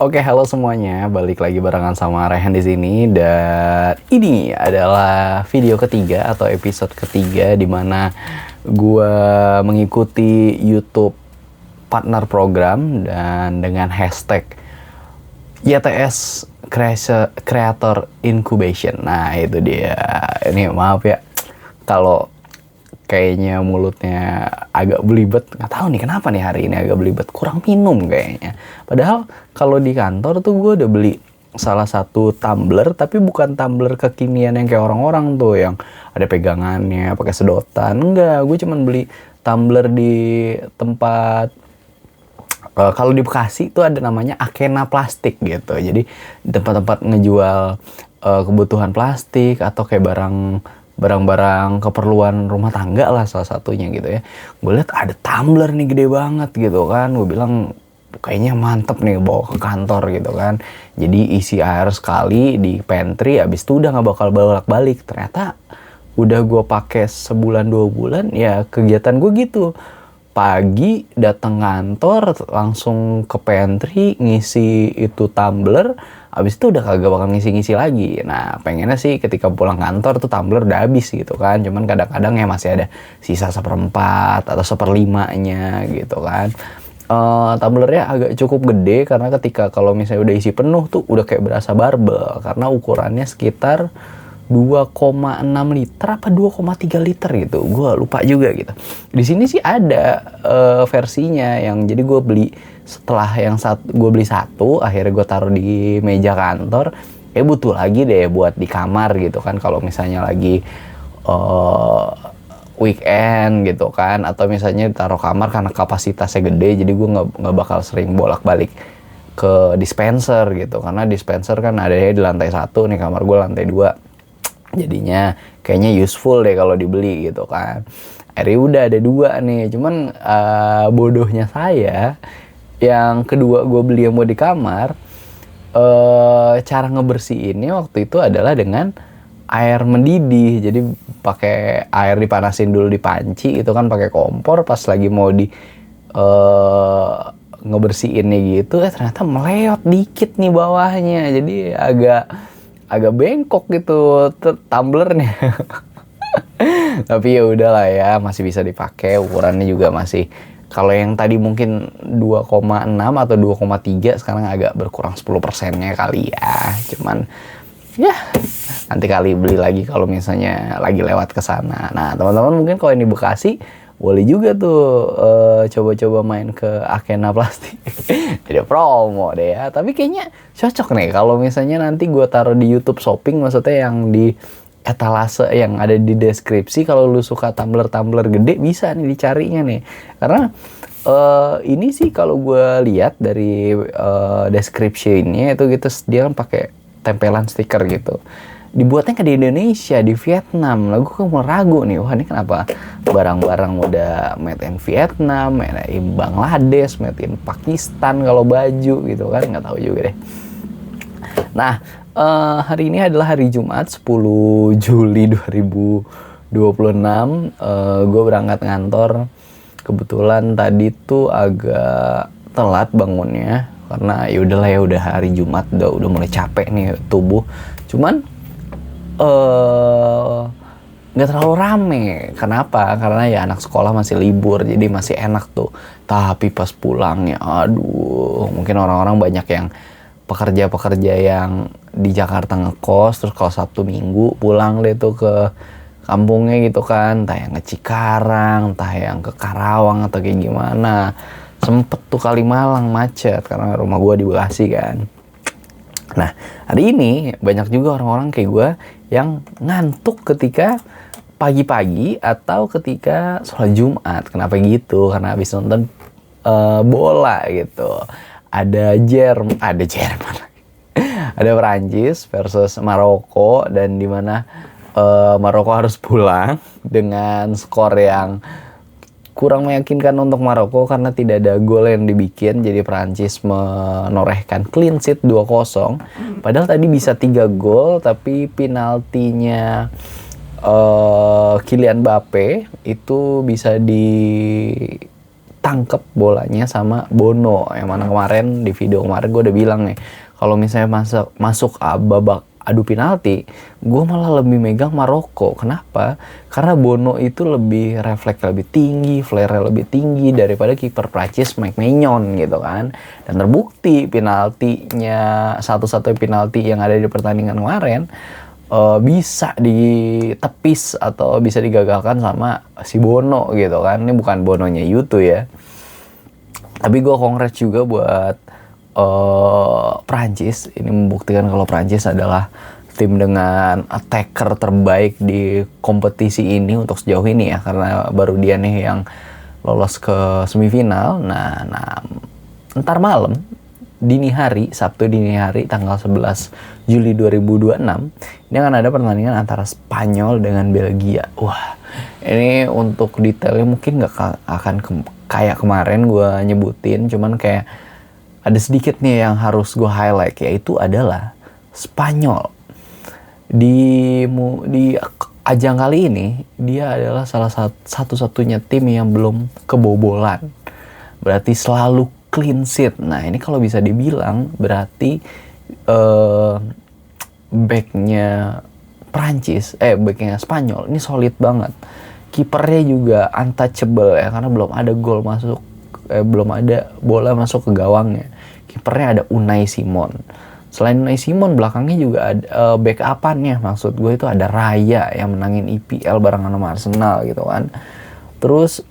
Oke, halo semuanya. Balik lagi barengan sama Rehan di sini dan ini adalah video ketiga atau episode ketiga di mana gua mengikuti YouTube partner program dan dengan hashtag YTS Creator Incubation. Nah, itu dia. Ini maaf ya kalau kayaknya mulutnya agak belibet, nggak tahu nih kenapa nih hari ini agak belibet, kurang minum kayaknya. Padahal kalau di kantor tuh gue udah beli salah satu tumbler, tapi bukan tumbler kekinian yang kayak orang-orang tuh yang ada pegangannya pakai sedotan. Enggak, gue cuman beli tumbler di tempat kalau di Bekasi tuh ada namanya Akena Plastik gitu. Jadi di tempat-tempat ngejual kebutuhan plastik atau kayak barang-barang keperluan rumah tangga lah salah satunya gitu ya. Gue lihat ada tumbler nih gede banget gitu kan. Gue bilang kayaknya mantep nih bawa ke kantor gitu kan. Jadi isi air sekali di pantry, abis itu udah nggak bakal bolak-balik. Ternyata udah gue pakai sebulan 2 bulan ya, kegiatan gue gitu. Pagi datang kantor langsung ke pantry ngisi itu tumbler, abis itu udah kagak bakal ngisi-ngisi lagi. Nah, pengennya sih ketika pulang kantor tuh tumbler udah habis gitu kan. Cuman kadang-kadang ya masih ada sisa 1/4 atau 1/5-nya gitu kan. Tumblernya agak cukup gede karena ketika kalau misalnya udah isi penuh tuh udah kayak berasa barbel karena ukurannya sekitar 2,6 liter apa 2,3 liter gitu, gue lupa juga gitu. Di sini sih ada versinya yang jadi gue beli setelah yang gue beli satu, akhirnya gue taruh di meja kantor. Butuh lagi deh buat di kamar gitu kan, kalau misalnya lagi weekend gitu kan, atau misalnya taruh kamar karena kapasitasnya gede, jadi gue nggak bakal sering bolak-balik ke dispenser gitu, karena dispenser kan ada di lantai 1 nih, kamar gue lantai 2. Jadinya kayaknya useful deh kalau dibeli gitu kan. Akhirnya udah ada 2 nih. Cuman bodohnya saya, yang kedua gue beli yang mau di kamar, cara ngebersihinnya waktu itu adalah dengan air mendidih. Jadi pakai air dipanasin dulu di panci itu kan, pakai kompor, pas lagi mau di ngebersihinnya gitu, ternyata meleot dikit nih bawahnya. Jadi agak bengkok gitu tumblernya. Tapi ya udahlah ya, masih bisa dipakai, ukurannya juga masih, kalau yang tadi mungkin 2,6 atau 2,3, sekarang agak berkurang 10%-nya kali ya. Cuman ya nanti kali beli lagi kalau misalnya lagi lewat ke sana. Nah, teman-teman mungkin kalau ini Bekasi boleh juga tuh coba-coba main ke Akena Plastik. Jadi promo deh ya. Tapi kayaknya cocok nih kalau misalnya nanti gue taruh di YouTube Shopping, maksudnya yang di etalase yang ada di deskripsi. Kalau lu suka tumbler-tumbler gede bisa nih dicarinya nih. Karena ini sih kalau gue lihat dari deskripsinya itu gitu, dia kan pakai tempelan stiker gitu. Dibuatnya di Indonesia, di Vietnam. Lah gue kan mau ragu nih, wah ini kenapa barang-barang udah made in Vietnam, made in Bangladesh, made in Pakistan kalau baju gitu kan, nggak tahu juga deh. Nah, hari ini adalah hari Jumat 10 Juli 2026. Gue berangkat kantor. Kebetulan tadi tuh agak telat bangunnya karena ya udahlah ya, udah hari Jumat, udah mulai capek nih tubuh. Cuman nggak terlalu rame. Kenapa? Karena ya anak sekolah masih libur, jadi masih enak tuh. Tapi pas pulangnya, aduh, mungkin orang-orang banyak yang pekerja-pekerja yang di Jakarta ngekos, terus kalau Sabtu Minggu pulang deh tuh ke kampungnya gitu kan, entah yang ke Cikarang, entah yang ke Karawang atau kayak gimana. Sempet tuh Kalimalang macet karena rumah gue di Bekasi kan. Nah, hari ini banyak juga orang-orang kayak gue yang ngantuk ketika pagi-pagi atau ketika sholat Jumat. Kenapa gitu? Karena habis nonton bola gitu. Ada Jerman, ada Perancis versus Maroko, dan dimana Maroko harus pulang dengan skor yang kurang meyakinkan untuk Maroko karena tidak ada gol yang dibikin. Jadi Prancis menorehkan clean sheet 2-0. Padahal tadi bisa 3 gol, tapi penaltinya Kylian Mbappe itu bisa ditangkep bolanya sama Bono, yang mana kemarin di video kemarin gue udah bilang nih, kalau misalnya masuk babak adu penalti, gue malah lebih megang Maroko. Kenapa? Karena Bono itu lebih refleks lebih tinggi, flare lebih tinggi daripada kiper Prancis Mike Maignan gitu kan. Dan terbukti penaltinya, satu-satunya penalti yang ada di pertandingan kemarin bisa ditepis atau bisa digagalkan sama si Bono gitu kan. Ini bukan Bononya Yutu ya. Tapi gue congrats juga buat Prancis. Ini membuktikan kalau Prancis adalah tim dengan attacker terbaik di kompetisi ini untuk sejauh ini ya, karena baru dia nih yang lolos ke semifinal. Nah ntar malam dini hari, Sabtu dini hari tanggal 11 Juli 2026 ini akan ada pertandingan antara Spanyol dengan Belgia. Wah, ini untuk detailnya mungkin gak akan kayak kemarin gue nyebutin, cuman kayak ada sedikit nih yang harus gue highlight, yaitu adalah Spanyol. Di ajang kali ini, dia adalah salah satu-satunya tim yang belum kebobolan. Berarti selalu clean sheet. Nah, ini kalau bisa dibilang, berarti backnya backnya Spanyol ini solid banget. Kipernya juga untouchable ya, karena belum ada gol masuk. Belum ada bola masuk ke gawangnya. Kipernya ada Unai Simon. Selain Unai Simon, belakangnya juga ada backup-annya. Maksud gue itu ada Raya yang menangin IPL barengan sama Arsenal gitu kan. Terus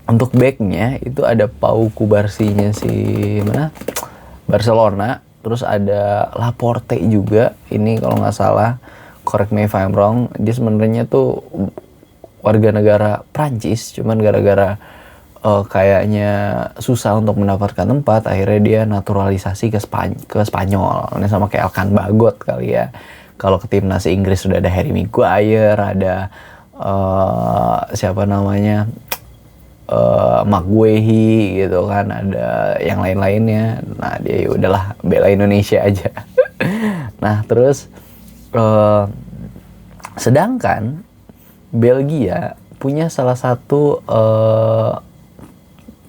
untuk backnya itu ada Pau Kubarsinya si Barcelona. Terus ada Laporte juga. Ini kalau nggak salah, correct me if I'm wrong, dia sebenarnya tuh warga negara Prancis, cuman gara-gara kayaknya susah untuk mendapatkan tempat, akhirnya dia naturalisasi ke Spanyol. Ini sama kayak Elkan Bagot kali ya. Kalau ke timnas Inggris sudah ada Harry Maguire, ada siapa namanya, Maguire gitu kan, ada yang lain-lainnya. Nah dia udahlah bela Indonesia aja. Nah terus sedangkan Belgia punya salah satu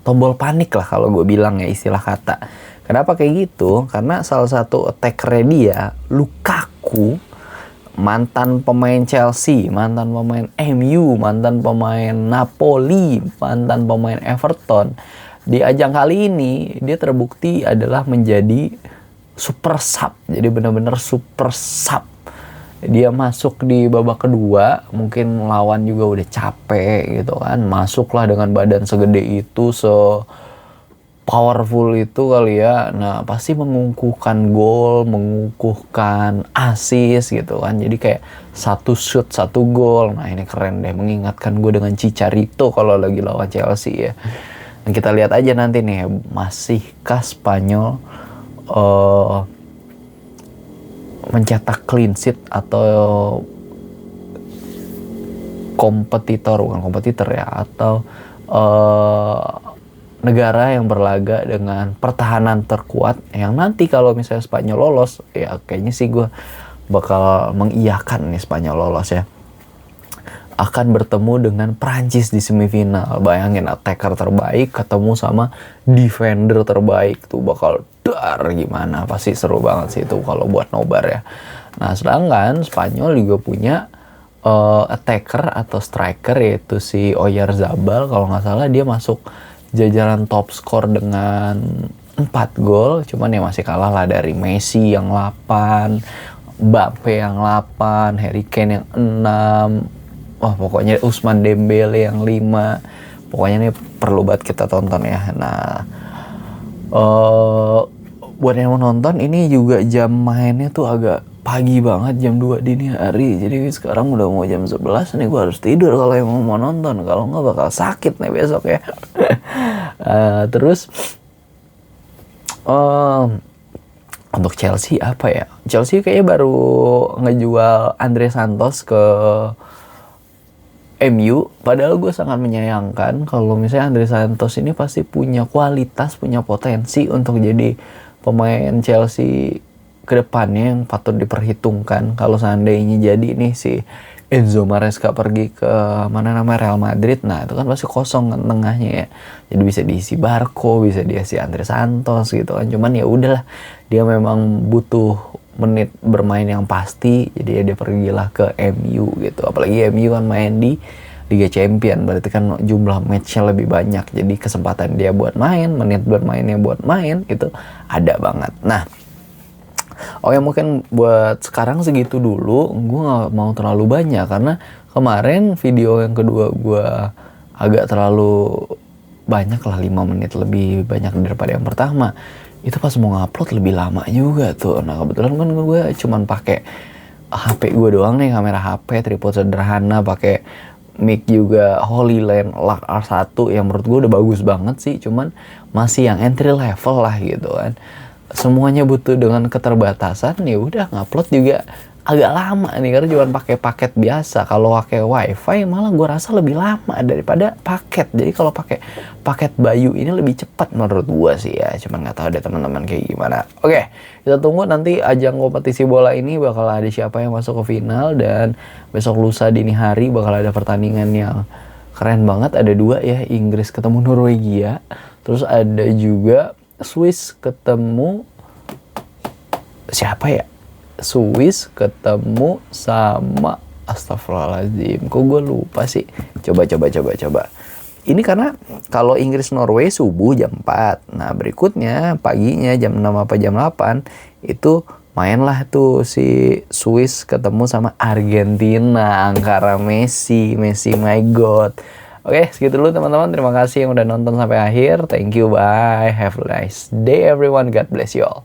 tombol panik lah kalau gue bilang ya, istilah kata. Kenapa kayak gitu? Karena salah satu attackernya dia, Lukaku, mantan pemain Chelsea, mantan pemain MU, mantan pemain Napoli, mantan pemain Everton. Di ajang kali ini dia terbukti adalah menjadi super sub. Jadi benar-benar super sub. Dia masuk di babak kedua, mungkin lawan juga udah capek gitu kan, masuklah dengan badan segede itu, powerful itu kali ya. Nah pasti mengukuhkan gol, mengukuhkan assist gitu kan. Jadi kayak satu shoot satu gol. Nah ini keren deh, mengingatkan gue dengan Chicharito kalau lagi lawan Chelsea ya. Dan kita lihat aja nanti nih, masihkah Spanyol mencetak clean sheet atau bukan kompetitor ya, atau negara yang berlaga dengan pertahanan terkuat, yang nanti kalau misalnya Spanyol lolos, ya kayaknya sih gue bakal mengiyakan nih Spanyol lolos ya, akan bertemu dengan Prancis di semifinal. Bayangin, attacker terbaik ketemu sama defender terbaik, tuh bakal gimana, pasti seru banget sih itu kalau buat nobar ya. Nah sedangkan Spanyol juga punya attacker atau striker, yaitu si Oyarzabal. Kalau nggak salah dia masuk jajaran top skor dengan 4 gol, cuman ya masih kalah lah dari Messi yang 8, Mbappe yang 8, Harry Kane yang 6, wah pokoknya Ousmane Dembele yang 5. Pokoknya ini perlu banget kita tonton ya. Nah buat yang mau nonton, ini juga jam mainnya tuh agak pagi banget, jam 2 dini hari. Jadi sekarang udah mau jam 11 nih, gue harus tidur kalau yang mau nonton. Kalau nggak bakal sakit nih besok ya. Terus untuk Chelsea apa ya? Chelsea kayaknya baru ngejual Andre Santos ke MU. Padahal gue sangat menyayangkan kalau misalnya Andre Santos ini pasti punya kualitas, punya potensi untuk jadi pemain Chelsea ke depannya yang patut diperhitungkan. Kalau seandainya jadi nih si Enzo Maresca pergi ke mana namanya Real Madrid, nah itu kan pasti kosong kan tengahnya ya. Jadi bisa diisi Barco, bisa diisi Andre Santos gitu kan. Cuman ya udahlah, dia memang butuh menit bermain yang pasti, jadi ya dia pergilah ke MU gitu. Apalagi MU kan main di Liga Champion, berarti kan jumlah matchnya lebih banyak, jadi kesempatan dia buat main, menit bermainnya buat main itu ada banget. Nah, oke, mungkin buat sekarang segitu dulu. Gue gak mau terlalu banyak karena kemarin video yang kedua gue agak terlalu banyak lah, 5 menit lebih banyak daripada yang pertama. Itu pas mau ngupload lebih lama juga tuh. Nah kebetulan kan gue cuman pakai HP gue doang nih, kamera HP, tripod sederhana, pakai mic juga Holyland LAC R1 yang menurut gue udah bagus banget sih, cuman masih yang entry level lah gitu kan. Semuanya butuh dengan keterbatasan, ya udah ngupload juga agak lama nih karena cuma pakai paket biasa. Kalau pakai wifi malah gue rasa lebih lama daripada paket. Jadi kalau pakai paket Bayu ini lebih cepat menurut gue sih ya. Cuman nggak tahu deh teman-teman kayak gimana. Oke, kita tunggu nanti ajang kompetisi bola ini bakal ada siapa yang masuk ke final, dan besok lusa dini hari bakal ada pertandingan yang keren banget. Ada 2 ya, Inggris ketemu Norwegia, terus ada juga Swiss ketemu siapa ya? Swiss ketemu sama astagfirullahaladzim, kok gue lupa sih. Coba. Ini karena kalau Inggris Norway subuh jam 4. Nah berikutnya paginya jam 6 apa jam 8 itu mainlah tuh si Swiss ketemu sama Argentina, angkara Messi my god. Oke, segitu dulu teman-teman. Terima kasih yang udah nonton sampai akhir. Thank you, bye. Have a nice day everyone. God bless you all.